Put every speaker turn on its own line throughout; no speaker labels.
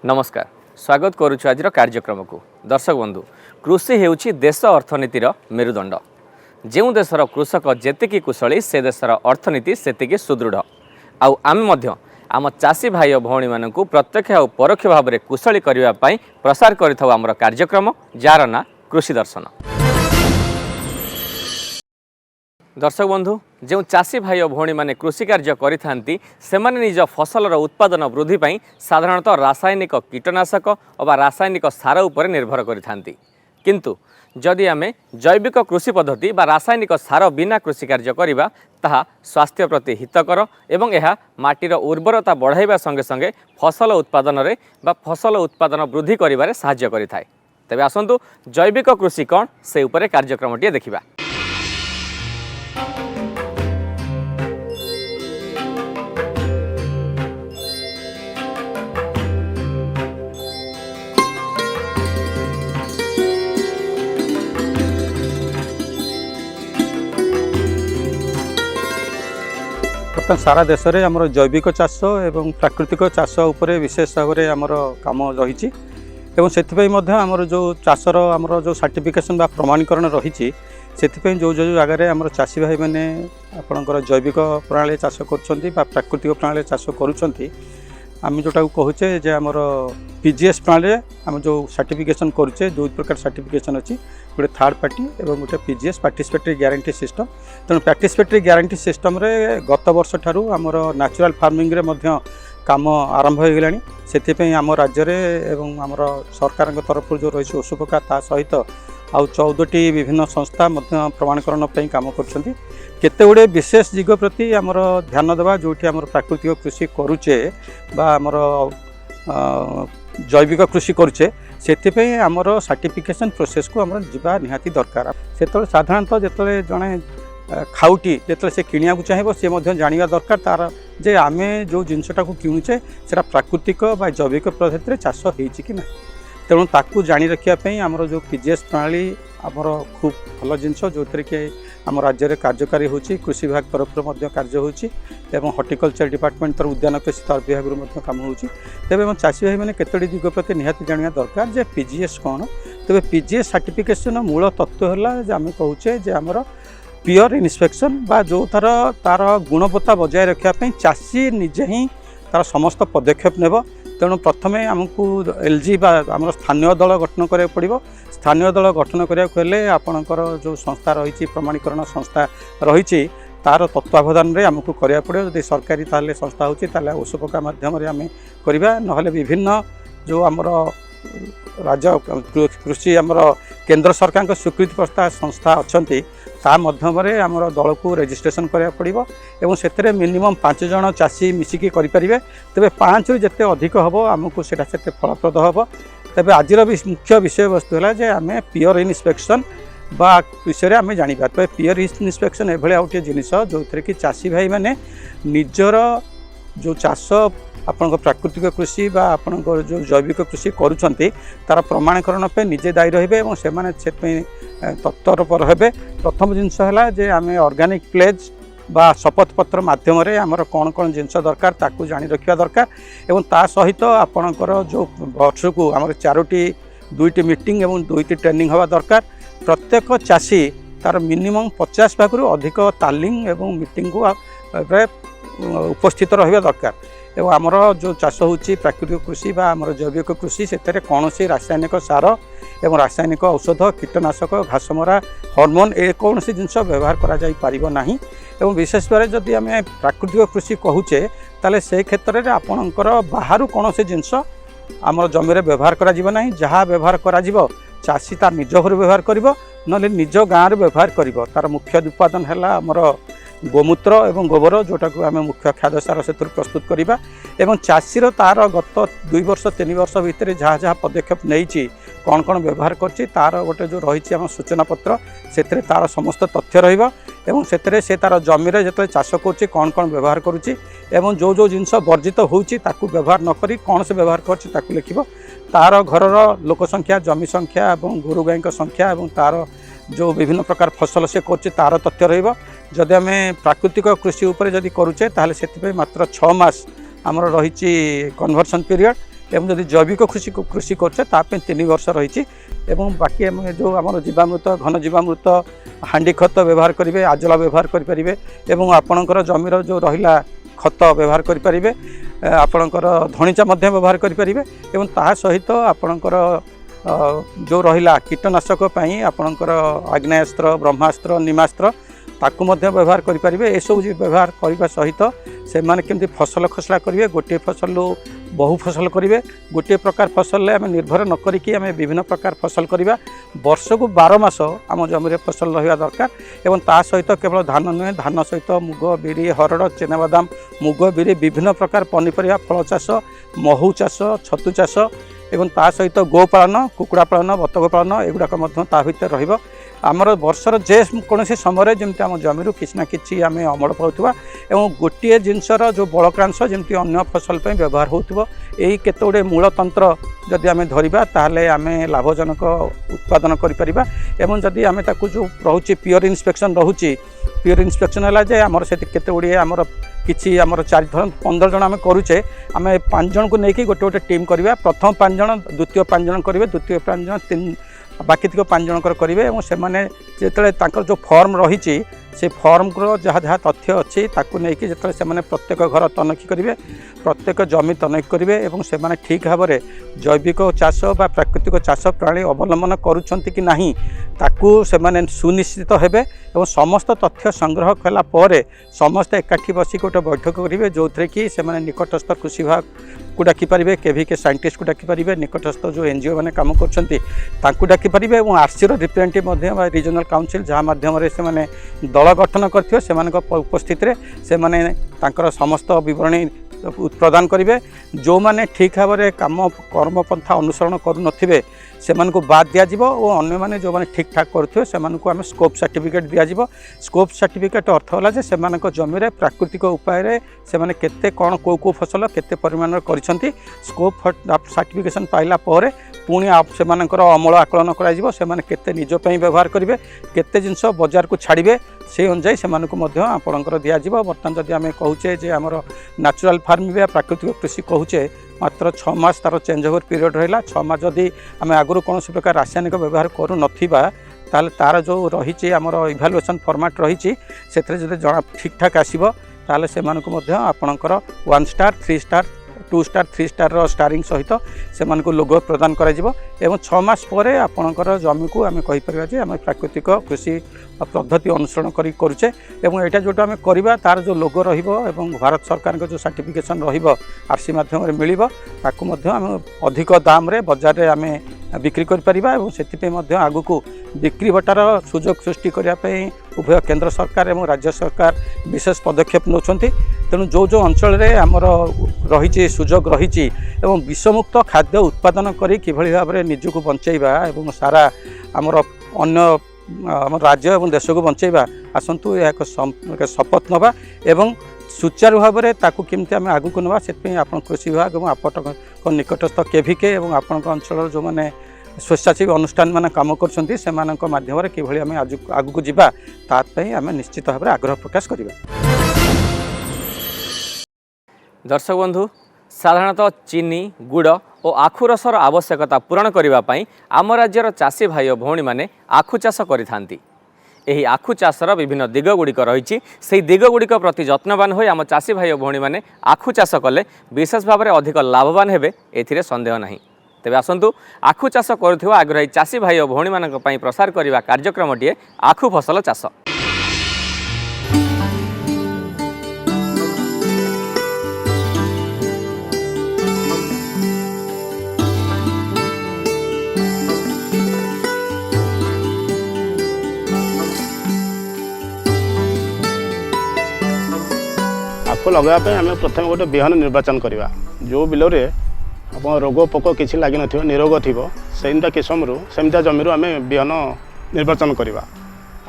नमस्कार स्वागत करुछु आज कार्यक्रम को दर्शक बंधु कृषि हेउछि देश अर्थनीतिर मेरुदंड जो देशर कृषक जेतिकी कुशली से देशर अर्थनीति सेतिकी सुदृढ़ आउ आमे मध्य आम चाषी भाई भौणी मानकु प्रत्यक्ष और परोक्ष भाव में कुशली करबा पई प्रसार करिथाउ आमर कार्यक्रम जार ना कृषि दर्शन। दर्शक बंधु जो चाषी भाई भौणी माने कृषि कार्य करिथांती सेमाने निज फसलर उत्पादन वृद्धि पाई साधारणतः रासायनिक कीटनाशक और रासायनिक सार उपर निर्भर करिथांती किंतु जदि आमे जैविक कृषि पद्धति बा रासायनिक सार बिना कृषि कार्य करिबा ताहा स्वास्थ्य प्रति हितकर एवं यह माटीर उर्वरता बढ़ाइबा संगे संगे फसल उत्पादन रे बा फसल उत्पादन वृद्धि करिबारे सहाय्य करिथाय। तेबे आसंतु जैविक कृषि कोन से उपरे कार्यक्रमटी देखिबा।
सारा देश में आमर जैविक चाष एवं प्राकृतिक चाष उपरे विशेष भाव में आमर काम रही आमर जो चाषर आमर जो सर्टिफिकेशन बा प्रमाणीकरण रही से जो जो जगह आमर चाषी भाई मैंने आपणकर जैविक प्रणाली चाष कर प्राकृतिक प्रणाली चाष करुँच आम जोटा कहचे जे आमर पीजीएस प्रणाली आम जो सर्टिफिकेशन करुचे दो प्रकार सर्टिफिकेशन अच्छी गोटे थर्ड पार्टी और गोटे पीजीएस पार्टिसिपेटरी ग्यारंटी सिस्टम। तेणु पार्टिसिपेटरी ग्यारंटी सिस्टम रे गत वर्ष ठारू आमर नेचुरल फार्मिंग रे मध्य काम आरंभ हो गलानी से आम राज्य एवं आमर सरकार तरफ जो रही ओसुपका ता सहित आउ 14टी विभिन्न संस्था प्रमाणीकरण काम कर केते गुड़े विशेष दिग प्रति आमर ध्यान देवा जो आमर प्राकृतिक कृषि करुचे बा आमर जैविक कृषि करुचे से आमर सर्टिफिकेशन प्रोसेस को आमर जीवा निहाती दरकार। से साधारणतः जिते जड़े खाउटी जिते से किणा चाहिए सी जाना दरकार तार जे आमे जो जिनसटा को किणुचे से प्राकृतिक बा जैविक पद्धति चाष होती ना तेणु ताकू जानी रखापी आमर जो पीजीएस प्रणाली आमर खूब भल जिनस जो कि आम राज्य में कार्यकारी होची कृषि विभाग तरफ कार्य होची एवं हॉर्टिकल्चर डिपार्टमेंट तरफ उद्यान कृषि विभाग काम होची। तेबे चाषी भाई मैंने केतोटी दिग प्रति निहाती जाना दरकार जे पीजीएस कौन तेबे पीजीएस सर्टिफिकेशन मूल तत्व है आम कहूचे जे आमर पियर इन्स्पेक्शन बा जो तार गुणवत्ता बजाय रखापी चाषी निजे ही तार समस्त पदक्षेप नेब। तेणु प्रथमे आमको एलजी बा आम स्थानीय दल गठन करा पड़ो स्थानीय दल गठन कराया आपणकर जो संस्था रही प्रमाणीकरण संस्था रही तार तत्वावधान में आमको करा पड़ो जब सरकारी ताले संस्था होती ओसुपका मध्यम आम करवा ना विभिन्न जो आमर राज्य कृषि आमर केंद्र सरकार स्वीकृति प्रस्ताव संस्था अच्छा ता मध्यम आमर दल को रेजिस्ट्रेशन करा पड़ो एवं से मिनिमम 5 जन चाषी मिसिकी करें तेरे 5 रु जिते अधिक हम आमको से फलप्रद हम। तेज आज मुख्य विषय वस्तु है आम पियर इन्स्पेक्शन बा विषय आम जाना तेज पियर इन्स्पेक्शन एभली गोटे जिनिस जो कि चाषी भाई मैंने निजर जो चाष आपण प्राकृतिक कृषि बा आपण जो जैविक कृषि करुँच तार प्रमाणीकरण पे निजे दायी रहे और से तत्परपर हे। प्रथम जिनस है आम ऑर्गेनिक प्लेज बा शपथ पत्र माध्यम आमर कौन कौन जिनस दरकार ताकू जानी रखा दरकार एवं ता सहित आपणकर जो वर्ष को आमर 4टी 2टी मीटिंग एवं 2टी ट्रेनिंग हवा दरकार। प्रत्येक चाषी तार मिनिमम 50 भाग अधिक तालीम एवं मीटिंग को उपस्थित रहा दरकार एवं आमर जो चाष होची प्राकृतिक कृषि बा आमर जैविक कृषि से कौन सी रासायनिक सार एवं रासायनिक औषध कीटनाशक घासमरा हॉर्मोन ए कौन सी जिनस व्यवहार करा जाई पारिबो नाही एवं विशेष भाव जदि आम प्राकृतिक कृषि कहूचे ताले से क्षेत्र में आपणकर बाहर कौन सी जिनस आमर जमी व्यवहार करा जीवो नाही जहाँ व्यवहार करा जीवो चाषी तार निज घर व्यवहार करिवो नले निज गाँव व्यवहार करिवो। तार मुख्य उत्पादन है आमर गोमूत्र एवं गोबर जोटा को आम मुख्य खाद्य सार से प्रस्तुत करवा एवं चाषीर तार गत 2 वर्ष 3 वर्ष भितर जहाँ जहाँ पदक्षेप नहीं कौन कौन व्यवहार कर तार गोटे जो रही आम सूचना पत्र से तार समस्त तथ्य रही से तार जमी जो चाष कर कौन कौन व्यवहार करुच्ची एवं जो जो जिनस वर्जित होची ताकू व्यवहार नक कौन से व्यवहार कर लिख तार घर लोक संख्या जमी संख्या और गोरु गाई संख्या और तार जो विभिन्न प्रकार फसल से कर तार तथ्य रही जदि आम प्राकृतिक कृषि उपर जदि करुचे ताहले से मात्र 6 मास आमर रही कन्वर्सन पीरियड ଏବଂ ଯଦି ଜୈବିକ କୃଷି କରୁଛେ ତା ପାଇଁ 3 ବର୍ଷ ରହିଛି ଏବଂ ବାକି ଆମେ ଯେଉଁ ଆମର ଜୀବାମୃତ ଘନ ଜୀବାମୃତ ହାଣ୍ଡି ଖତ ବ୍ୟବହାର କରିବେ ଆଜୋଲା ବ୍ୟବହାର କରିପାରିବେ ଏବଂ ଆପଣଙ୍କର ଜମିର ଯେଉଁ ରହିଲା ଖତ ବ୍ୟବହାର କରିପାରିବେ ଆପଣଙ୍କର ଧଣିଚା ମଧ୍ୟ ବ୍ୟବହାର କରିପାରିବେ ଏବଂ ତା ସହିତ ଆପଣଙ୍କର ଯେଉଁ ରହିଲା କୀଟନାଶକ ପାଇଁ ଆପଣଙ୍କର ଆଗ୍ନେୟାସ୍ତ୍ର ବ୍ରହ୍ମାସ୍ତ୍ର ନିମାସ୍ତ୍ର ତାକୁ ମଧ୍ୟ ବ୍ୟବହାର କରିପାରିବେ। ଏସବୁ ବ୍ୟବହାର କରିବା ସହିତ ସେମାନେ କେମିତି ଫସଲ ଖସଡ଼ା କରିବେ ଗୋଟିଏ ଫସଲରୁ ବହୁ ଫସଲ କରିବେ ଗୋଟିଏ ପ୍ରକାର ଫସଲରେ ଆମେ ନିର୍ଭର ନ କରିକି ଆମେ ବିଭିନ୍ନ ପ୍ରକାର ଫସଲ କରିବା ବର୍ଷକୁ 12 ମାସ ଆମ ଜମିରେ ଫସଲ ରହିବା ଦରକାର ଏବଂ ତା ସହିତ କେବଳ ଧାନ ନୁହେଁ ଧାନ ସହିତ ମୁଗ ବିରି ହରଡ଼ ଚିନାବାଦାମ ମୁଗ ବିରି ବିଭିନ୍ନ ପ୍ରକାର ପନିପରିବା ଫଳ ଚାଷ ମହୁ ଚାଷ ଛତୁ ଚାଷ ଏବଂ ତା ସହିତ ଗୋପାଳନ କୁକୁଡ଼ା ପାଳନ ବତକ ପାଳନ ଏଗୁଡ଼ାକ ମଧ୍ୟ ତା ଭିତରେ ରହିବ। ଆମର ବର୍ଷର ଯେକୌଣସି ସମୟରେ ଯେମିତି ଆମ ଜମିରୁ କିଛି ନା କିଛି ଆମେ ଅମଳ ପାଉଥିବା ଏବଂ ଗୋଟିଏ ଜିନିଷର ଯେଉଁ ବଳକାଂଶ ଯେମିତି ଅନ୍ୟ ଫସଲ ପାଇଁ ବ୍ୟବହାର ହେଉଥିବ ଏହି କେତେ ଗୁଡ଼ିଏ ମୂଳତନ୍ତ୍ର ଯଦି ଆମେ ଧରିବା ତାହେଲେ ଆମେ ଲାଭଜନକ ଉତ୍ପାଦନ କରିପାରିବା ଏବଂ ଯଦି ଆମେ ତାକୁ ଯେଉଁ ରହୁଛି ପିଓର ଇନ୍ସପେକ୍ସନ୍ ରହୁଛି ପିଓର ଇନ୍ସପେକ୍ସନ୍ ହେଲା ଯେ ଆମର ସେଠି କେତେ ଗୁଡ଼ିଏ ଆମର କିଛି ଆମର 15 ଜଣ ଆମେ କରୁଛେ ଆମେ 5 ଜଣକୁ ନେଇକି ଗୋଟେ ଟିମ୍ କରିବା ପ୍ରଥମ 5 ଜଣ ଦ୍ୱିତୀୟ 5 ଜଣ କରିବେ ଦ୍ୱିତୀୟ 5 ଜଣ ବାକି ତିକ 5 ଜଣଙ୍କର କରିବେ ଏବଂ ସେମାନେ ଯେତେବେଳେ ତାଙ୍କର ଯେଉଁ ଫର୍ମ ରହିଛି ସେ ଫର୍ମର ଯାହା ଯାହା ତଥ୍ୟ ଅଛି ତାକୁ ନେଇକି ଯେତେବେଳେ ସେମାନେ ପ୍ରତ୍ୟେକ ଘର ତନଖି କରିବେ ପ୍ରତ୍ୟେକ ଜମି ତନଖି କରିବେ ଏବଂ ସେମାନେ ଠିକ୍ ଭାବରେ ଜୈବିକ ଚାଷ ବା ପ୍ରାକୃତିକ ଚାଷ ପ୍ରଣାଳୀ ଅବଲମ୍ବନ କରୁଛନ୍ତି କି ନାହିଁ ତାକୁ ସେମାନେ ସୁନିଶ୍ଚିତ ହେବେ ଏବଂ ସମସ୍ତ ତଥ୍ୟ ସଂଗ୍ରହ କଲା ପରେ ସମସ୍ତେ ଏକାଠି ବସି ଗୋଟେ ବୈଠକ କରିବେ ଯେଉଁଥିରେ କି ସେମାନେ ନିକଟସ୍ଥ କୃଷି ବିଭାଗକୁ ଡାକିପାରିବେ କେଭିକେ ସାଇଣ୍ଟିଷ୍ଟକୁ ଡାକିପାରିବେ ନିକଟସ୍ଥ ଯେଉଁ NGO ମାନେ କାମ କରୁଛନ୍ତି ତାଙ୍କୁ ଡାକିପାରିବେ ଏବଂ RCର ରିପ୍ରେଜେଣ୍ଟେଟିଭ୍ ମଧ୍ୟ ବା ରିଜନାଲ୍ କାଉନସିଲ୍ ଯାହା ମାଧ୍ୟମରେ ସେମାନେ ଦଳ ଗଠନ କରିଥିବେ ସେମାନଙ୍କ ଉପସ୍ଥିତିରେ ସେମାନେ ତାଙ୍କର ସମସ୍ତ ବିବରଣୀ ପ୍ରଦାନ କରିବେ। ଯେଉଁମାନେ ଠିକ୍ ଭାବରେ କର୍ମପନ୍ଥା ଅନୁସରଣ କରୁନଥିବେ ସେମାନଙ୍କୁ ବାଦ୍ ଦିଆଯିବ ଓ ଅନ୍ୟମାନେ ଯେଉଁମାନେ ଠିକ୍ ଠାକ୍ କରୁଥିବେ ସେମାନଙ୍କୁ ଆମେ ସ୍କୋପ୍ ସାର୍ଟିଫିକେଟ୍ ଦିଆଯିବ। ସ୍କୋପ୍ ସାର୍ଟିଫିକେଟ୍ ଅର୍ଥ ହେଲା ଯେ ସେମାନଙ୍କ ଜମିରେ ପ୍ରାକୃତିକ ଉପାୟରେ ସେମାନେ କେତେ କ'ଣ କେଉଁ ଫସଲ କେତେ ପରିମାଣରେ କରିଛନ୍ତି ସ୍କୋପ୍ ସାର୍ଟିଫିକେସନ୍ ପାଇଲା ପରେ ପୁଣି ସେମାନଙ୍କର ଅମଳ ଆକଳନ କରାଯିବ ସେମାନେ କେତେ ନିଜ ପାଇଁ ବ୍ୟବହାର କରିବେ କେତେ ଜିନିଷ ବଜାରକୁ ଛାଡ଼ିବେ সেই অনুযায়ী সেମାନଙ୍କୁ ମଧ୍ୟ ଆପଣଙ୍କର ଦିଆଯିବ। ବର୍ତ୍ତମାନ ଯଦି ଆମେ କହୁଛେ ଯେ ଆମର ନ୍ୟାଚୁରାଲ୍ ଫାର୍ମିଂ ବା ପ୍ରାକୃତିକ କୃଷି କହୁଛେ ମାତ୍ର 6 ମାସ ତାର ଚେଞ୍ଜ ଓଭର ପିରିୟଡ଼ ରହିଲା 6 ମାସ ଯଦି ଆମେ ଆଗରୁ କୌଣସି ପ୍ରକାର ରାସାୟନିକ ବ୍ୟବହାର କରୁନଥିବା ତାହେଲେ ତାର ଯେଉଁ ରହିଛି ଆମର ଇଭାଲୁଏସନ୍ ଫର୍ମାଟ୍ ରହିଛି ସେଥିରେ ଯଦି ଜଣା ଠିକ୍ଠାକ୍ ଆସିବ ତାହେଲେ ସେମାନଙ୍କୁ ମଧ୍ୟ ଆପଣଙ୍କର 1 ଷ୍ଟାର୍ 3 ଷ୍ଟାର୍ 2 ଷ୍ଟାର୍ 3 ଷ୍ଟାର୍ର ଷ୍ଟାରିଂ ସହିତ ସେମାନଙ୍କୁ ଲୋଗୋ ପ୍ରଦାନ କରାଯିବ ଏବଂ 6 ମାସ ପରେ ଆପଣଙ୍କର ଜମିକୁ ଆମେ କହିପାରିବା ଯେ ଆମେ ପ୍ରାକୃତିକ କୃଷି ପଦ୍ଧତି ଅନୁସରଣ କରି କରୁଛେ ଏବଂ ଏଇଟା ଯେଉଁଟା ଆମେ କରିବା ତାର ଯେଉଁ ଲୋଗୋ ରହିବ ଏବଂ ଭାରତ ସରକାରଙ୍କ ଯେଉଁ ସାର୍ଟିଫିକେସନ୍ ରହିବ RC ମାଧ୍ୟମରେ ମିଳିବ ତାକୁ ମଧ୍ୟ ଆମେ ଅଧିକ ଦାମରେ ବଜାରରେ ଆମେ ବିକ୍ରି କରିପାରିବା ଏବଂ ସେଥିପାଇଁ ମଧ୍ୟ ଆଗକୁ ବିକ୍ରି ବଟାର ସୁଯୋଗ ସୃଷ୍ଟି କରିବା ପାଇଁ ଉଭୟ କେନ୍ଦ୍ର ସରକାର ଏବଂ ରାଜ୍ୟ ସରକାର ବିଶେଷ ପଦକ୍ଷେପ ନେଉଛନ୍ତି। ତେଣୁ ଯେଉଁ ଅଞ୍ଚଳରେ ଆମର ରହିଛି ସୁଯୋଗ ରହିଛି ଏବଂ ବିଷମୁକ୍ତ ଖାଦ୍ୟ ଉତ୍ପାଦନ କରି କିଭଳି ଭାବରେ ନିଜକୁ ବଞ୍ଚାଇବା ଏବଂ ସାରା ଆମର ଅନ୍ୟ ଆମ ରାଜ୍ୟ ଏବଂ ଦେଶକୁ ବଞ୍ଚାଇବା ଆସନ୍ତୁ ଏହା ଏକ ଶପଥ ନେବା ଏବଂ ସୁଚାରୁ ଭାବରେ ତାକୁ କେମିତି ଆମେ ଆଗକୁ ନେବା ସେଥିପାଇଁ ଆପଣ କୃଷି ବିଭାଗ ଏବଂ ଆପଣଙ୍କ ନିକଟସ୍ଥ କେଭିକେ ଏବଂ ଆପଣଙ୍କ ଅଞ୍ଚଳର ଯେଉଁମାନେ ସ୍ୱେଚ୍ଛାସେବୀ ଅନୁଷ୍ଠାନ ମାନେ କାମ କରୁଛନ୍ତି ସେମାନଙ୍କ ମାଧ୍ୟମରେ କିଭଳି ଆମେ ଆଗକୁ ଯିବା ତା ପାଇଁ ଆମେ ନିଶ୍ଚିତ ଭାବରେ ଆଗ୍ରହ ପ୍ରକାଶ କରିବା।
दर्शक बंधु साधारणतः चीनी गुड़ और आखु रसर आवश्यकता पूरण करने आम राज्यर चाषी भाई और भौणी मैंने आखु चाष करिथांती। एही आखु चाषर विभिन्न दिग गुड़िक रही से दिग गुड़िक प्रति जत्नवान हो आम चाषी भाई और भौणी मैंने आखु चाष कले विशेष भाव में अधिक लाभवान हेबे एथिरे संदेह नहीं। तेबे आसंतु आखु चाष करुथिबा आग्रही चाषी भाई और भौणी मानक पई प्रसार करिबा कार्यक्रमटिए आखु फसल चाष।
आखु लगाइबा आम प्रथम गोटे बिहन निर्वाचन करवा जो बिल आप रोग पोक किसी लगी न निरोग थी सेमता किस्मर सेमता जमी आम बिहन निर्वाचन करवा।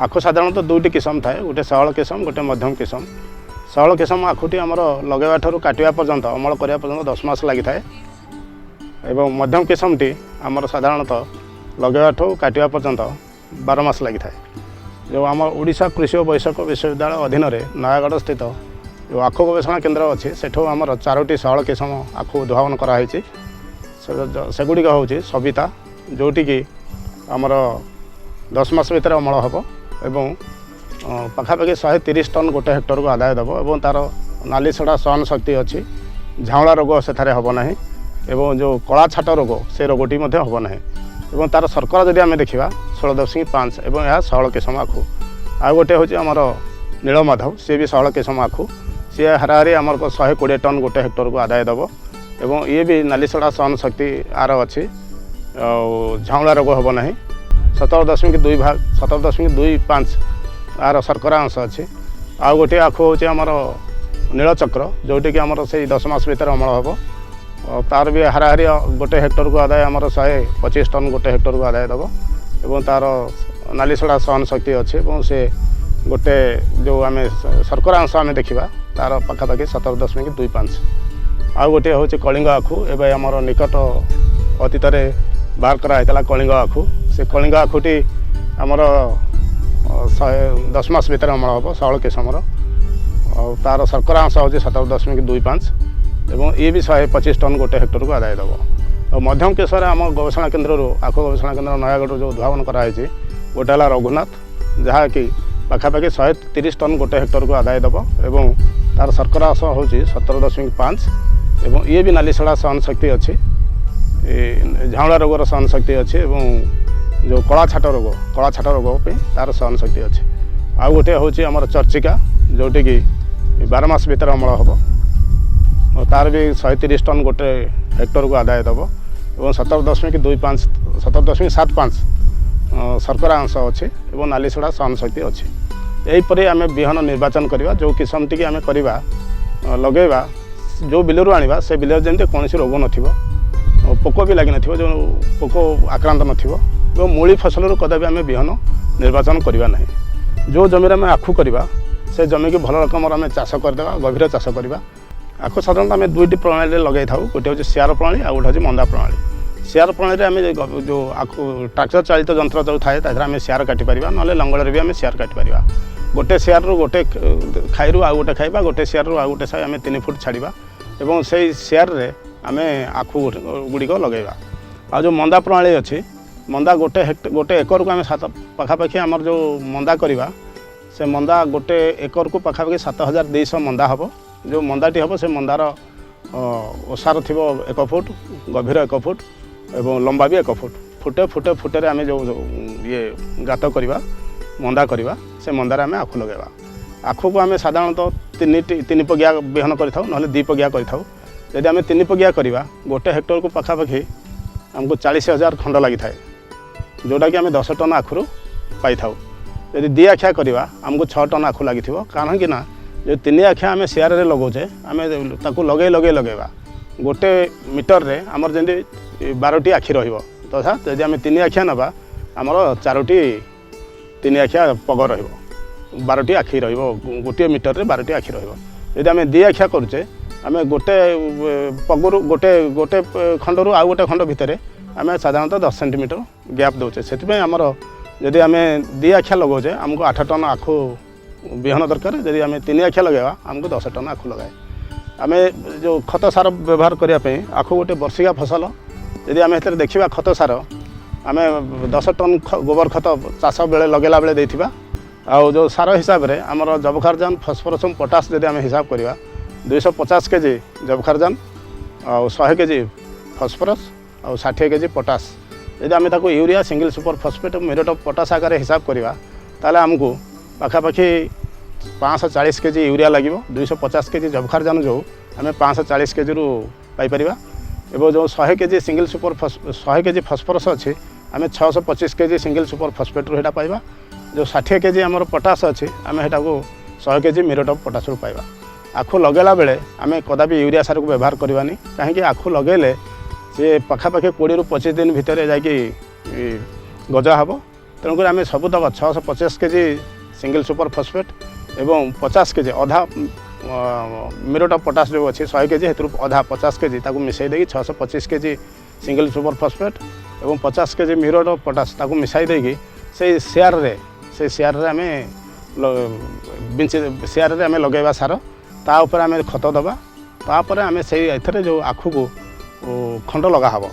आखु साधारणतः दुईटी किस्म थाए गोटे सहल किस्म गोटे मध्यम किस्म। सहल किस्म आखुटी आमर लगेवा ठार काटिया पर्यंत अमल करिया पर्यंत 10 मास लगी थाए एवं मध्यम किस्मटी आमर साधारणतः लगेवा ठार काटिया पर्यंत 12 मास लगी थाए। जो आम ओडिशा कृषि और वैषयिक विश्वविद्यालय अधीन नयागढ़ स्थित जो आखु गवेषणा केन्द्र अच्छे सेठू आमर 4टी सहल किस्म आखु उद्भावन कराई ସେଗୁଡ଼ିକ ହେଉଛି ସବିତା, ଯେଉଁଠିକି ଆମର 10 ମାସ ଭିତରେ ଅମଳ ହେବ ଏବଂ ପାଖାପାଖି 130 ଟନ୍ ଗୋଟେ ହେକ୍ଟରକୁ ଆଦାୟ ଦେବ ଏବଂ ତା'ର ନାଲି ସଡ଼ା ସହନ ଶକ୍ତି ଅଛି। ଝାଉଁଳା ରୋଗ ସେଠାରେ ହେବ ନାହିଁ ଏବଂ ଯେଉଁ କଳା ଛାଟ ରୋଗ ସେ ରୋଗଟି ମଧ୍ୟ ହେବ ନାହିଁ ଏବଂ ତା'ର ଶର୍କରା ଯଦି ଆମେ ଦେଖିବା 16.5 ଏବଂ ଏହା ସହଳ କିସମ ଆଖୁ। ଆଉ ଗୋଟେ ହେଉଛି ଆମର ନୀଳମାଧବ, ସିଏ ବି ସହଳ କିସମ ଆଖୁ। ସିଏ ହାରାହାରି ଆମର 120 ଟନ୍ ଗୋଟେ ହେକ୍ଟରକୁ ଆଦାୟ ଦେବ ଏବଂ ଇଏ ବି ନାଲି ସଡ଼ା ସହନ ଶକ୍ତି ଆର ଅଛି ଆଉ ଝାଉଁଳା ରୋଗ ହେବ ନାହିଁ। 17.25 ଆର ଶର୍କରା ଅଂଶ ଅଛି। ଆଉ ଗୋଟିଏ ଆଖୁ ହେଉଛି ଆମର ନୀଳଚକ୍ର, ଯେଉଁଠିକି ଆମର ସେଇ 10 ମାସ ଭିତରେ ଅମଳ ହେବ। ତାର ବି ହାରାହାରି ଗୋଟେ ହେକ୍ଟରକୁ ଆଦାୟ ଆମର 125 ଟନ୍ ଗୋଟେ ହେକ୍ଟରକୁ ଆଦାୟ ଦେବ ଏବଂ ତା'ର ନାଲି ସଡ଼ା ସହନ ଶକ୍ତି ଅଛି ଏବଂ ସେ ଗୋଟେ ଯେଉଁ ଆମେ ଶର୍କରା ଅଂଶ ଆମେ ଦେଖିବା ତା'ର ପାଖାପାଖି 17.25। ଆଉ ଗୋଟିଏ ହେଉଛି କଳିଙ୍ଗ ଆଖୁ। ଏବେ ଆମର ନିକଟ ଅତୀତରେ ବାହାର କରାଯାଇଥିଲା କଳିଙ୍ଗ ଆଖୁ। ସେ କଳିଙ୍ଗ ଆଖୁଟି ଆମର 10 ମାସ ଭିତରେ ଅମଳ ହେବ, ସହଳ କିସମର। ଆଉ ତା'ର ଶର୍କରା ଅଂଶ ହେଉଛି 17.25 ଏବଂ ଇଏ ବି 125 ଟନ୍ ଗୋଟେ ହେକ୍ଟରକୁ ଆଦାୟ ଦେବ। ଆଉ ମଧ୍ୟମ କେଶରେ ଆମ ଗବେଷଣା କେନ୍ଦ୍ରରୁ ଆଖୁ ଗବେଷଣା କେନ୍ଦ୍ର ନୟାଗଡ଼ରୁ ଯେଉଁ ଉଦ୍ଭାବନ କରାଯାଇଛି ଗୋଟେ ହେଲା ରଘୁନାଥ, ଯାହାକି ପାଖାପାଖି 130 ଟନ୍ ଗୋଟେ ହେକ୍ଟରକୁ ଆଦାୟ ଦେବ ଏବଂ ତା'ର ଶର୍କରା ଅଂଶ ହେଉଛି 17.5 ଏବଂ ଇଏ ବି ନାଲି ସଡ଼ା ସହନ ଶକ୍ତି ଅଛି, ଝାଉଁଳା ରୋଗର ସହନ ଶକ୍ତି ଅଛି ଏବଂ ଯେଉଁ କଳା ଛାଟ ରୋଗ ପାଇଁ ତା'ର ସହନ ଶକ୍ତି ଅଛି। ଆଉ ଗୋଟିଏ ହେଉଛି ଆମର ଚର୍ଚ୍ଚିକା, ଯେଉଁଠିକି 12 ମାସ ଭିତରେ ଅମଳ ହେବ। ତା'ର ବି 130 ଟନ୍ ଗୋଟେ ହେକ୍ଟରକୁ ଆଦାୟ ଦେବ ଏବଂ 17.75 ଶର୍କରା ଅଂଶ ଅଛି ଏବଂ ନାଲି ସଡ଼ା ସହନ ଶକ୍ତି ଅଛି। ଏହିପରି ଆମେ ବିହନ ନିର୍ବାଚନ କରିବା, ଯେଉଁ କିସମଟିକି ଆମେ କରିବା ଲଗାଇବା, ଯେଉଁ ବିଲରୁ ଆଣିବା ସେ ବିଲରେ ଯେମିତି କୌଣସି ରୋଗ ନଥିବ, ପୋକ ବି ଲାଗିନଥିବ, ଯେଉଁ ପୋକ ଆକ୍ରାନ୍ତ ନଥିବ ଏବଂ ମୂଳି ଫସଲରୁ କଦାପି ଆମେ ବିହନ ନିର୍ବାଚନ କରିବା ନାହିଁ। ଯେଉଁ ଜମିରେ ଆମେ ଆଖୁ କରିବା ସେ ଜମିକି ଭଲ ରକମର ଆମେ ଚାଷ କରିଦେବା, ଗଭୀର ଚାଷ କରିବା। ଆଖୁ ସାଧାରଣତଃ ଆମେ 2ଟି ପ୍ରଣାଳୀରେ ଲଗାଇଥାଉ, ଗୋଟିଏ ହେଉଛି ସିଆର ପ୍ରଣାଳୀ ଆଉ ଗୋଟେ ହେଉଛି ମନ୍ଦା ପ୍ରଣାଳୀ। ସିଆର ପ୍ରଣାଳୀରେ ଆମେ ଯେଉଁ ଆଖୁ ଟ୍ରାକ୍ଟର ଚାଳିତ ଯନ୍ତ୍ର ଯେଉଁ ଥାଏ ତା ଦେହରେ ଆମେ ସିଆର କାଟିପାରିବା, ନହେଲେ ଲଙ୍ଗଳରେ ବି ଆମେ ସିଆର କାଟିପାରିବା। ଗୋଟେ ସିଆରରୁ ଗୋଟେ ଖାଇରୁ ଆଉ ଗୋଟେ ଖାଇବା, ଗୋଟେ ସିଆରରୁ ଆଉ ଗୋଟେ ସାଇ ଆମେ 3 ଫୁଟ ଛାଡ଼ିବା ଏବଂ ସେଇ ସିଆରରେ ଆମେ ଆଖୁ ଗୁଡ଼ିକ ଲଗାଇବା। ଆଉ ଯେଉଁ ମନ୍ଦା ପ୍ରଣାଳୀ ଅଛି, ମନ୍ଦା ଗୋଟେ ଏକରକୁ ଆମେ ପାଖାପାଖି ଆମର ଯେଉଁ ମନ୍ଦା କରିବା, ସେ ମନ୍ଦା ଗୋଟେ ଏକରକୁ ପାଖାପାଖି 7200 ମନ୍ଦା ହେବ। ଯେଉଁ ମନ୍ଦାଟି ହେବ ସେ ମନ୍ଦାର ଓସାର ଥିବ 1 ଫୁଟ, ଗଭୀର 1 ଫୁଟ ଏବଂ ଲମ୍ବା ବି 1 ଫୁଟ। ଫୁଟରେ ଆମେ ଯେଉଁ ଇଏ ଗାତ କରିବା, ମନ୍ଦା କରିବା, ସେ ମନ୍ଦାରେ ଆମେ ଆଖୁ ଲଗାଇବା। ଆଖୁକୁ ଆମେ ସାଧାରଣତଃ 3 ପଗିଆ ବିହନ କରିଥାଉ, ନହେଲେ 2 ପଗିଆ କରିଥାଉ। ଯଦି ଆମେ 3 ପଗିଆ କରିବା, ଗୋଟେ ହେକ୍ଟରକୁ ପାଖାପାଖି ଆମକୁ 40,000 ଖଣ୍ଡ ଲାଗିଥାଏ, ଯେଉଁଟାକି ଆମେ 10 ଟନ୍ ଆଖୁରୁ ପାଇଥାଉ। ଯଦି 2 ଆଖିଆ କରିବା ଆମକୁ 6 ଟନ୍ ଆଖୁ ଲାଗିଥିବ, କାହିଁକି ନା ଯେଉଁ 3 ଆଖିଆ ଆମେ ସିଆରରେ ଲଗାଉଛେ, ଆମେ ତାକୁ ଲଗାଇବା ଗୋଟେ ମିଟରରେ ଆମର ଯେମିତି 12ଟି ଆଖି ରହିବ, ତଥା ଯଦି ଆମେ 3 ଆଖିଆ ନେବା ଆମର 4ଟି 3 ଆଖିଆ ପଗ ରହିବ, 12ଟି ଆଖି ରହିବ, ଗୋଟିଏ ମିଟରରେ 12ଟି ଆଖି ରହିବ। ଯଦି ଆମେ 2 ଆଖିଆ କରୁଛେ, ଆମେ ଗୋଟେ ପଗରୁ ଗୋଟେ ଖଣ୍ଡରୁ ଆଉ ଗୋଟେ ଖଣ୍ଡ ଭିତରେ ଆମେ ସାଧାରଣତଃ 10 ସେଣ୍ଟିମିଟର ଗ୍ୟାପ୍ ଦେଉଛେ। ସେଥିପାଇଁ ଆମର ଯଦି ଆମେ 2 ଆଖିଆ ଲଗାଉଛେ ଆମକୁ 8 ଟନ୍ ଆଖୁ ବିହନ ଦରକାର। ଯଦି ଆମେ 3 ଆଖିଆ ଲଗାଇବା ଆମକୁ 10 ଟନ୍ ଆଖୁ ଲଗାଏ। ଆମେ ଯେଉଁ ଖତ ସାର ବ୍ୟବହାର କରିବା ପାଇଁ, ଆଖୁ ଗୋଟେ ବର୍ଷିକା ଫସଲ, ଯଦି ଆମେ ଏଥିରେ ଦେଖିବା ଖତ ସାର ଆମେ 10 ଟନ୍ ଗୋବର ଖତ ଚାଷ ବେଳେ ଲଗାଇଲା ବେଳେ ଦେଇଥିବା। ଆଉ ଯେଉଁ ସାର ହିସାବରେ ଆମର ଯବକ୍ଷାରଜାନ, ଫସ୍ଫରସ୍, ପଟାସ୍ ଯଦି ଆମେ ହିସାବ କରିବା 250 କେଜି ଯବକ୍ଷାରଜାନ ଆଉ 100 କେଜି ଫସ୍ଫରସ୍ ଆଉ 60 କେଜି ପଟାସ୍, ଯଦି ଆମେ ତାକୁ urea, single super phosphate, muriate of potash ଆକାରରେ ହିସାବ କରିବା, ତାହେଲେ ଆମକୁ ପାଖାପାଖି 540 କେଜି ୟୁରିଆ ଲାଗିବ। 250 କେଜି ଯବକ୍ଷାରଜାନ ଯେଉଁ ଆମେ 540 କେଜିରୁ ପାଇପାରିବା ଏବଂ ଯେଉଁ 100 KG single super 100 KG phosphorus ଅଛି ଆମେ 625 କେଜି ସିଙ୍ଗଲ ସୁପର ଫସ୍ଫେଟ୍ରୁ ସେଇଟା ପାଇବା। ଯେଉଁ 60 କେଜି ଆମର ପଟାସ୍ ଅଛି ଆମେ ସେଟାକୁ 100 କେଜି ମ୍ୟୁରେଟ୍ ଅଫ୍ ପଟାସ୍ରୁ ପାଇବା। ଆଖୁ ଲଗାଇଲା ବେଳେ ଆମେ କଦାପି ୟୁରିଆ ସାରକୁ ବ୍ୟବହାର କରିବାନି, କାହିଁକି ଆଖୁ ଲଗାଇଲେ ସେ ପାଖାପାଖି 20ରୁ 25 ଦିନ ଭିତରେ ଯାଇକି ଗଜା ହେବ। ତେଣୁକରି ଆମେ ସବୁତକ 625 କେଜି ସିଙ୍ଗଲ ସୁପର ଫସ୍ଫେଟ୍ ଏବଂ 50 କେଜି ଅଧା ମ୍ୟୁରେଟ୍ ଅଫ୍ ପଟାସ୍ ଯେଉଁ ଅଛି 100 କେଜି, ସେଥିରୁ ଅଧା 50 କେଜି ତାକୁ ମିଶାଇ ଦେଇକି 625 କେଜି ସିଙ୍ଗଲ ସୁପର ଫସ୍ଫେଟ୍ ଏବଂ 50 କେଜି ମ୍ୟୁରେଟ୍ ଅଫ୍ ପଟାସ୍ ତାକୁ ମିଶାଇ ଦେଇକି ସେଇ ସିଆରରେ ଆମେ ସିଆରରେ ଆମେ ଲଗାଇବା ସାର। ତା ଉପରେ ଆମେ ଖତ ଦେବା, ତାପରେ ଆମେ ସେଇ ଏଥିରେ ଯେଉଁ ଆଖୁକୁ ଖଣ୍ଡ ଲଗାହେବ।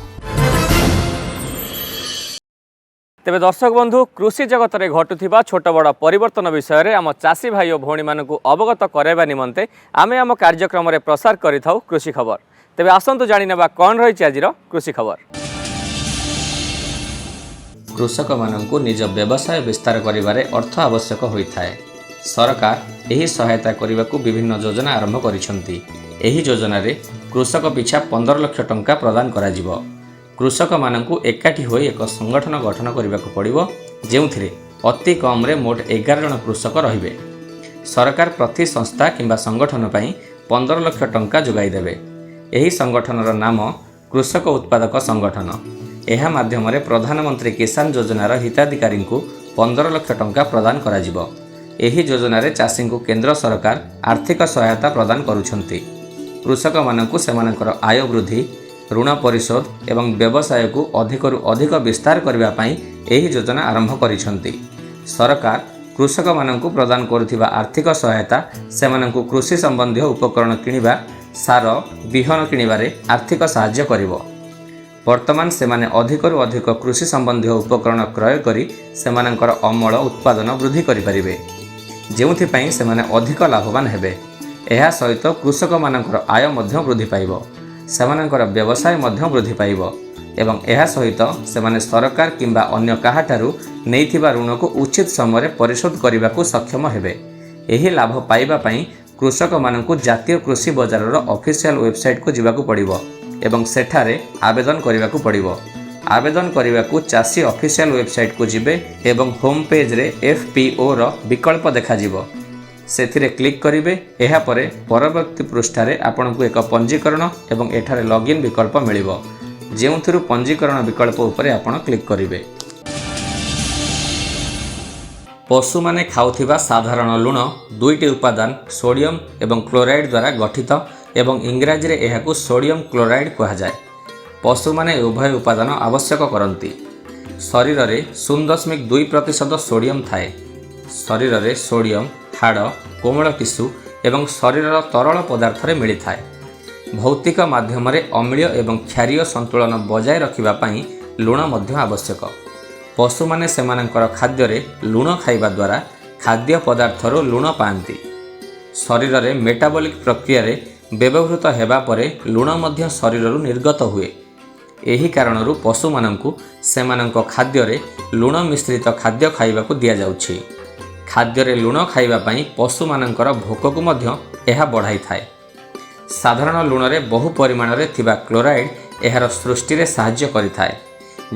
ତେବେ ଦର୍ଶକ ବନ୍ଧୁ କୃଷି ଜଗତରେ ଘଟୁଥିବା ଛୋଟ ବଡ଼ ପରିବର୍ତ୍ତନ ବିଷୟରେ ଆମ ଚାଷୀ ଭାଇ ଓ ଭଉଣୀମାନଙ୍କୁ ଅବଗତ କରାଇବା ନିମନ୍ତେ ଆମେ ଆମ କାର୍ଯ୍ୟକ୍ରମରେ ପ୍ରସାର କରିଥାଉ କୃଷି ଖବର। ତେବେ ଆସନ୍ତୁ ଜାଣିନେବା କ'ଣ ରହିଛି ଆଜିର କୃଷି ଖବର। କୃଷକମାନଙ୍କୁ ନିଜ ବ୍ୟବସାୟ ବିସ୍ତାର କରିବାରେ ଅର୍ଥ ଆବଶ୍ୟକ ହୋଇଥାଏ। ସରକାର ଏହି ସହାୟତା କରିବାକୁ ବିଭିନ୍ନ ଯୋଜନା ଆରମ୍ଭ କରିଛନ୍ତି। ଏହି ଯୋଜନାରେ କୃଷକ ପିଛା 15 ଲକ୍ଷ ଟଙ୍କା ପ୍ରଦାନ କରାଯିବ। କୃଷକମାନଙ୍କୁ ଏକାଠି ହୋଇ ଏକ ସଂଗଠନ ଗଠନ କରିବାକୁ ପଡ଼ିବ, ଯେଉଁଥିରେ ଅତି କମ୍ରେ ମୋଟ 11 ଜଣ କୃଷକ ରହିବେ। ସରକାର ପ୍ରତି ସଂସ୍ଥା କିମ୍ବା ସଂଗଠନ ପାଇଁ 15 ଲକ୍ଷ ଟଙ୍କା ଯୋଗାଇ ଦେବେ। ଏହି ସଂଗଠନର ନାମ କୃଷକ ଉତ୍ପାଦକ ସଂଗଠନ। ଏହା ମାଧ୍ୟମରେ ପ୍ରଧାନମନ୍ତ୍ରୀ କିଷାନ ଯୋଜନାର ହିତାଧିକାରୀଙ୍କୁ 15 ଲକ୍ଷ ଟଙ୍କା ପ୍ରଦାନ କରାଯିବ। ଏହି ଯୋଜନାରେ ଚାଷୀଙ୍କୁ କେନ୍ଦ୍ର ସରକାର ଆର୍ଥିକ ସହାୟତା ପ୍ରଦାନ କରୁଛନ୍ତି। କୃଷକମାନଙ୍କୁ ସେମାନଙ୍କର ଆୟ ବୃଦ୍ଧି, ଋଣ ପରିଶୋଧ ଏବଂ ବ୍ୟବସାୟକୁ ଅଧିକରୁ ଅଧିକ ବିସ୍ତାର କରିବା ପାଇଁ ଏହି ଯୋଜନା ଆରମ୍ଭ କରିଛନ୍ତି। ସରକାର କୃଷକମାନଙ୍କୁ ପ୍ରଦାନ କରୁଥିବା ଆର୍ଥିକ ସହାୟତା ସେମାନଙ୍କୁ କୃଷି ସମ୍ବନ୍ଧୀୟ ଉପକରଣ କିଣିବା, ସାର, ବିହନ କିଣିବାରେ ଆର୍ଥିକ ସାହାଯ୍ୟ କରିବ। ବର୍ତ୍ତମାନ ସେମାନେ ଅଧିକରୁ ଅଧିକ କୃଷି ସମ୍ବନ୍ଧୀୟ ଉପକରଣ କ୍ରୟ କରି ସେମାନଙ୍କର ଅମଳ ଉତ୍ପାଦନ ବୃଦ୍ଧି କରିପାରିବେ, ଯେଉଁଥିପାଇଁ ସେମାନେ ଅଧିକ ଲାଭବାନ ହେବେ। ଏହା ସହିତ କୃଷକମାନଙ୍କର ଆୟ ମଧ୍ୟ ବୃଦ୍ଧି ପାଇବ, ସେମାନଙ୍କର ବ୍ୟବସାୟ ମଧ୍ୟ ବୃଦ୍ଧି ପାଇବ ଏବଂ ଏହା ସହିତ ସେମାନେ ସରକାର କିମ୍ବା ଅନ୍ୟ କାହାଠାରୁ ନେଇଥିବା ଋଣକୁ ଉଚିତ ସମୟରେ ପରିଶୋଧ କରିବାକୁ ସକ୍ଷମ ହେବେ। ଏହି ଲାଭ ପାଇବା ପାଇଁ କୃଷକମାନଙ୍କୁ ଜାତୀୟ କୃଷି ବଜାରର ଅଫିସିଆଲ ୱେବସାଇଟକୁ ଯିବାକୁ ପଡ଼ିବ ଏବଂ ସେଠାରେ ଆବେଦନ କରିବାକୁ ପଡ଼ିବ। ଆବେଦନ କରିବାକୁ ଚାଷୀ ଅଫିସିଆଲ ୱେବସାଇଟକୁ ଯିବେ ଏବଂ ହୋମ୍ ପେଜ୍ରେ FPOର ବିକଳ୍ପ ଦେଖାଯିବ। ସେଥିରେ କ୍ଲିକ୍ କରିବେ। ଏହାପରେ ପରବର୍ତ୍ତୀ ପୃଷ୍ଠାରେ ଆପଣଙ୍କୁ ଏକ ପଞ୍ଜୀକରଣ ଏବଂ ଏଠାରେ ଲଗ୍ଇନ୍ ବିକଳ୍ପ ମିଳିବ, ଯେଉଁଥିରୁ ପଞ୍ଜୀକରଣ ବିକଳ୍ପ ଉପରେ ଆପଣ କ୍ଲିକ୍ କରିବେ। ପଶୁମାନେ ଖାଉଥିବା ସାଧାରଣ ଲୁଣ ଦୁଇଟି ଉପାଦାନ ସୋଡ଼ିୟମ୍ ଏବଂ କ୍ଲୋରାଇଡ୍ ଦ୍ୱାରା ଗଠିତ ଏବଂ ଇଂରାଜୀରେ ଏହାକୁ ସୋଡ଼ିୟମ୍ କ୍ଲୋରାଇଡ୍ କୁହାଯାଏ। ପଶୁମାନେ ଉଭୟ ଉପାଦାନ ଆବଶ୍ୟକ କରନ୍ତି। ଶରୀରରେ 0.2% ସୋଡ଼ିୟମ୍ ଥାଏ। ଶରୀରରେ ସୋଡ଼ିୟମ୍ ହାଡ଼, କୋମଳ ଟିସୁ ଏବଂ ଶରୀରର ତରଳ ପଦାର୍ଥରେ ମିଳିଥାଏ। ଭୌତିକ ମାଧ୍ୟମରେ ଅମ୍ଳୀୟ ଏବଂ କ୍ଷାରୀୟ ସନ୍ତୁଳନ ବଜାୟ ରଖିବା ପାଇଁ ଲୁଣ ମଧ୍ୟ ଆବଶ୍ୟକ। ପଶୁମାନେ ସେମାନଙ୍କର ଖାଦ୍ୟରେ ଲୁଣ ଖାଇବା ଦ୍ୱାରା ଖାଦ୍ୟ ପଦାର୍ଥରୁ ଲୁଣ ପାଆନ୍ତି। ଶରୀରରେ ମେଟାବଲିକ୍ ପ୍ରକ୍ରିୟାରେ ବ୍ୟବହୃତ ହେବା ପରେ ଲୁଣ ମଧ୍ୟ ଶରୀରରୁ ନିର୍ଗତ ହୁଏ। ଏହି କାରଣରୁ ପଶୁମାନଙ୍କୁ ସେମାନଙ୍କ ଖାଦ୍ୟରେ ଲୁଣ ମିଶ୍ରିତ ଖାଦ୍ୟ ଖାଇବାକୁ ଦିଆଯାଉଛି। ଖାଦ୍ୟରେ ଲୁଣ ଖାଇବା ପାଇଁ ପଶୁମାନଙ୍କର ଭୋକକୁ ମଧ୍ୟ ଏହା ବଢ଼ାଇଥାଏ। ସାଧାରଣ ଲୁଣରେ ବହୁ ପରିମାଣରେ ଥିବା କ୍ଲୋରାଇଡ୍ ଏହାର ସୃଷ୍ଟିରେ ସାହାଯ୍ୟ କରିଥାଏ।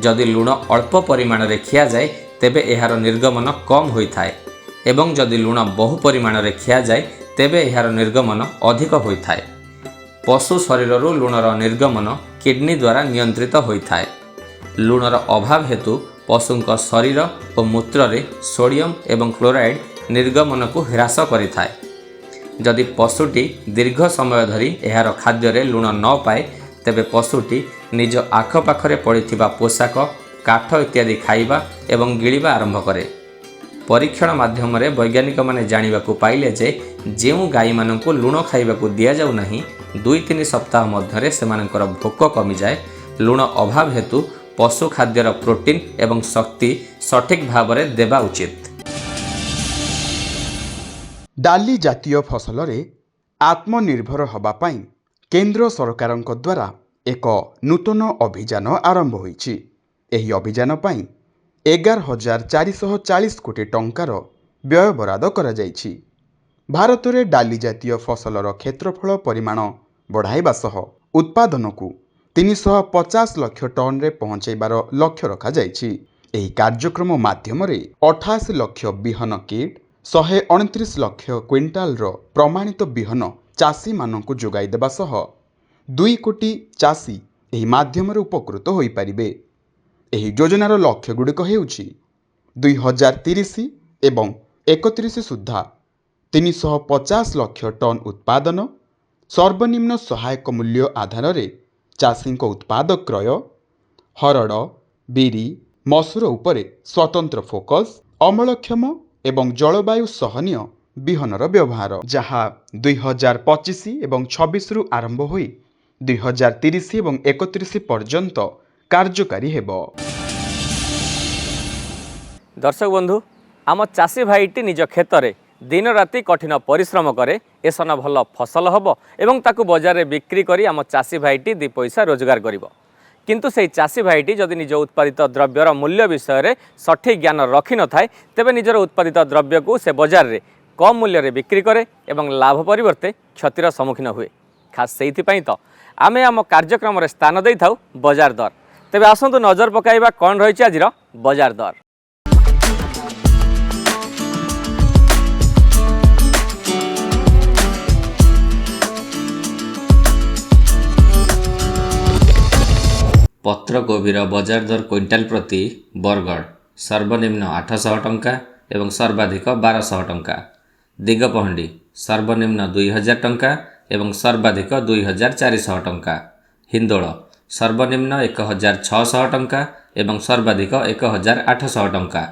ଯଦି ଲୁଣ ଅଳ୍ପ ପରିମାଣରେ ଖିଆଯାଏ ତେବେ ଏହାର ନିର୍ଗମନ କମ୍ ହୋଇଥାଏ ଏବଂ ଯଦି ଲୁଣ ବହୁ ପରିମାଣରେ ଖିଆଯାଏ ତେବେ ଏହାର ନିର୍ଗମନ ଅଧିକ ହୋଇଥାଏ। ପଶୁ ଶରୀରରୁ ଲୁଣର ନିର୍ଗମନ କିଡ୍ନି ଦ୍ୱାରା ନିୟନ୍ତ୍ରିତ ହୋଇଥାଏ। ଲୁଣର ଅଭାବ ହେତୁ ପଶୁଙ୍କ ଶରୀର ଓ ମୂତ୍ରରେ ସୋଡ଼ିୟମ୍ ଏବଂ କ୍ଲୋରାଇଡ୍ ନିର୍ଗମନକୁ ହ୍ରାସ କରିଥାଏ। ଯଦି ପଶୁଟି ଦୀର୍ଘ ସମୟ ଧରି ଏହାର ଖାଦ୍ୟରେ ଲୁଣ ନ ପାଏ ତେବେ ପଶୁଟି ନିଜ ଆଖପାଖରେ ପଡ଼ିଥିବା ପୋଷାକ, କାଠ ଇତ୍ୟାଦି ଖାଇବା ଏବଂ ଗିଳିବା ଆରମ୍ଭ କରେ। ପରୀକ୍ଷଣ ମାଧ୍ୟମରେ ବୈଜ୍ଞାନିକମାନେ ଜାଣିବାକୁ ପାଇଲେ ଯେ ଯେଉଁ ଗାଈମାନଙ୍କୁ ଲୁଣ ଖାଇବାକୁ ଦିଆଯାଉ ନାହିଁ 2-3 ସପ୍ତାହ ମଧ୍ୟରେ ସେମାନଙ୍କର ଭୋକ କମିଯାଏ। ଲୁଣ ଅଭାବ ହେତୁ ପଶୁ ଖାଦ୍ୟର ପ୍ରୋଟିନ୍ ଏବଂ ଶକ୍ତି ସଠିକ୍ ଭାବରେ ଦେବା ଉଚିତ।
ଡାଲି ଜାତୀୟ ଫସଲରେ ଆତ୍ମନିର୍ଭର ହେବା ପାଇଁ କେନ୍ଦ୍ର ସରକାରଙ୍କ ଦ୍ୱାରା ଏକ ନୂତନ ଅଭିଯାନ ଆରମ୍ଭ ହୋଇଛି। ଏହି ଅଭିଯାନ ପାଇଁ 11,440 କୋଟି ଟଙ୍କାର ବ୍ୟୟବରାଦ କରାଯାଇଛି। ଭାରତରେ ଡାଲି ଜାତୀୟ ଫସଲର କ୍ଷେତ୍ରଫଳ ପରିମାଣ ବଢ଼ାଇବା ସହ ଉତ୍ପାଦନକୁ 350 ଲକ୍ଷ ଟନ୍ରେ ପହଞ୍ଚାଇବାର ଲକ୍ଷ୍ୟ ରଖାଯାଇଛି। ଏହି କାର୍ଯ୍ୟକ୍ରମ ମାଧ୍ୟମରେ 28 ଲକ୍ଷ ବିହନ କିଟ୍, 129 ଲକ୍ଷ କ୍ୱିଣ୍ଟାଲର ପ୍ରମାଣିତ ବିହନ ଚାଷୀମାନଙ୍କୁ ଯୋଗାଇ ଦେବା ସହ 2 କୋଟି ଚାଷୀ ଏହି ମାଧ୍ୟମରେ ଉପକୃତ ହୋଇପାରିବେ। ଏହି ଯୋଜନାର ଲକ୍ଷ୍ୟଗୁଡ଼ିକ ହେଉଛି 2030 ଏବଂ 31 ସୁଦ୍ଧା 350 ଲକ୍ଷ ଟନ୍ ଉତ୍ପାଦନ, ସର୍ବନିମ୍ନ ସହାୟକ ମୂଲ୍ୟ ଆଧାରରେ ଚାଷୀଙ୍କ ଉତ୍ପାଦ କ୍ରୟ, ହରଡ଼, ବିରି, ମସୁର ଉପରେ ସ୍ୱତନ୍ତ୍ର ଫୋକସ୍, ଅମଳକ୍ଷମ ଏବଂ ଜଳବାୟୁ ସହନୀୟ ବିହନର ବ୍ୟବହାର, ଯାହା 2025 ଏବଂ 26ରୁ ଆରମ୍ଭ ହୋଇ 2030 ଏବଂ 31 ପର୍ଯ୍ୟନ୍ତ କାର୍ଯ୍ୟକାରୀ ହେବ।
दर्शक बंधु आम चाषी भाईटी निज क्षेत्र दिन राति कठिन परिश्रम करे एसन भल फसल हम एवं ताकू बजार में बिक्री करी आम चाषी भाईटी दी पैसा रोजगार करिवो। किंतु से चाषी भाईटी जदि निज उत्पादित द्रव्यर मूल्य विषय में सठिक ज्ञान रखि न थाए तेबे निजर उत्पादित द्रव्य को से बजार में कम मूल्य रे बिक्री करे एवं लाभ परिवर्ते क्षतिर सम्मुखीन हुए। खास से तो आमे आम कार्यक्रम रे स्थान दे थाउ बजार दर। तेबे आसंतु नजर पकाइबा कौन रही आज बजार दर।
पत्रकोबीर बजार दर क्विंटाल प्रति बरगढ़ सर्वनिम्न 800 टंका एवं सर्वाधिक 1200 टंका। दिगपहंडी सर्वनिम्न 2000 टंका एवं सर्वाधिक 2400 टंका। हिंदोल सर्वनिम्न 1600 टंका एवं सर्वाधिक 1800 टंका।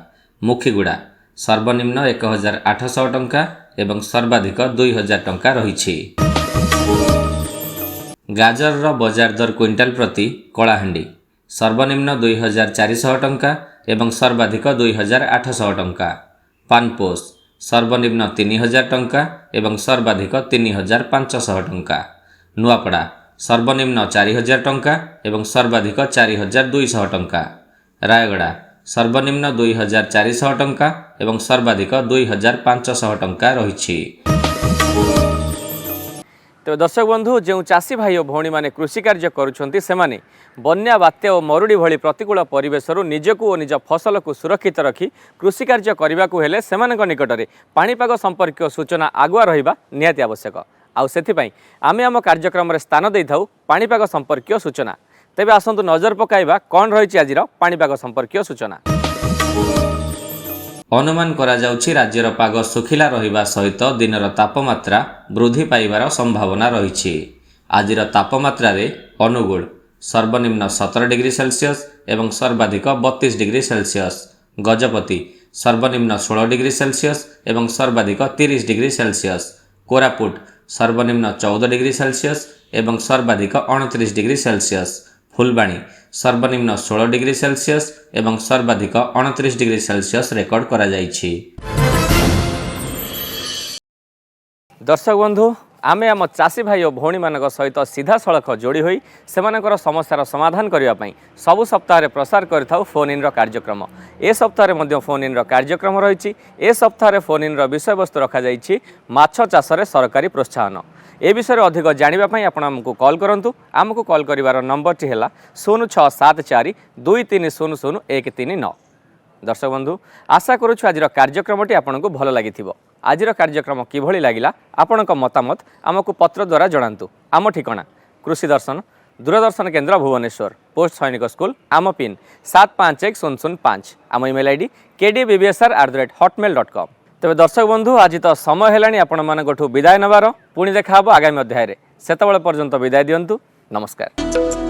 मुखीगुड़ा सर्वनिम्न 1800 टंका एवं सर्वाधिक 2000 टंका रही। गाजर बजार दर क्विंटाल प्रति कलाहांडी सर्वनिम्न 2400 टंका एवं सर्वाधिक 2800 टंका। पानपोष सर्वनिम्न 3000 टंका एवं सर्वाधिक 3500 टंका। नुआपड़ा सर्वनिम्न 4000 टंका एवं सर्वाधिक 4200 टंका। रायगड़ा सर्वनिम्न 2400 टंका एवं सर्वाधिक 2500 टंका रही।
तो दर्शक बंधु जो चाषी भाई और भौणी मैंने कृषि कार्य करुँच से बन्या बात्या और मरुड़ी भली प्रतिकूल परिवेश निजक और निज फसल को सुरक्षित रखी कृषि कार्य करने को हेले सेमानक निकट में पाणीपाग संपर्क सूचना आगुआ रहिबा निहाती आवश्यक। आउ सेथिपई आमे आम कार्यक्रम रे स्थान दे थाउ पाणीपाग संपर्क सूचना। तेबे आसंतु नजर पकाइबा कौन रही आज पाणीपाग संपर्क सूचना।
अनुमान करा जाउछि राज्यर पाग सुखिला रहिबा सहित दिनर तापमात्रा वृद्धि पाइबार संभावना रही। आजिर तापमात्रा रे अनुगुल सर्वनिम्न 17 डिग्री सेल्सियस एवं सर्वाधिक 32 डिग्री सेल्सियस। गजपति सर्वनिम्न 16 डिग्री सेल्सियस एवं सर्वाधिक 30 डिग्री सेल्सियस। कोरापुट सर्वनिम्न 14 डिग्री सेल्सियस एवं सर्वाधिक 29 डिग्री सेल्सियस। फुलबाणी सर्वनिम्न 16 डिग्री सेल्सियस एवं सर्वाधिक 29 डिग्री सेल्सियस रेकर्ड करा जाइछि।
दर्शक बंधु आमे आम चाषी भाई और भौणी मानक सहित सीधा सड़क जोड़ी होई सेमानकर समस्यार समाधान करने सबु सप्ताह प्रसार करिथाउ फोन इन कार्यक्रम। ए सप्ताह मध्य फोन इन कार्यक्रम रही। ए सप्ताह फोन इन विषय वस्तु रखा जाइछि माछ चाषरे सरकारी प्रोत्साहन। ए विषय अधिक जानापी आप आमको कॉल करूँ। आमको कॉल कर नंबर टी है 0674 2300 139। दर्शक बंधु आशा करुछु आज कार्यक्रमटी आपको भल लगी। आज कार्यक्रम किभली लगिला आपणक मतामत आमको पत्र द्वारा जणांतु। आम ठिकाना कृषि दर्शन दूरदर्शन केन्द्र भुवनेश्वर पोस्ट सैनिक स्कूल आम पिन 751005। आम इमेल आईडी kdbbsr@hotmail.com। तेरे दर्शक बंधु आज तो समय है आपण मानठू विदाय नबार पुणी देखा आगामी अध्याय। सेतबेले पर्यंत विदाय दियंतु। नमस्कार।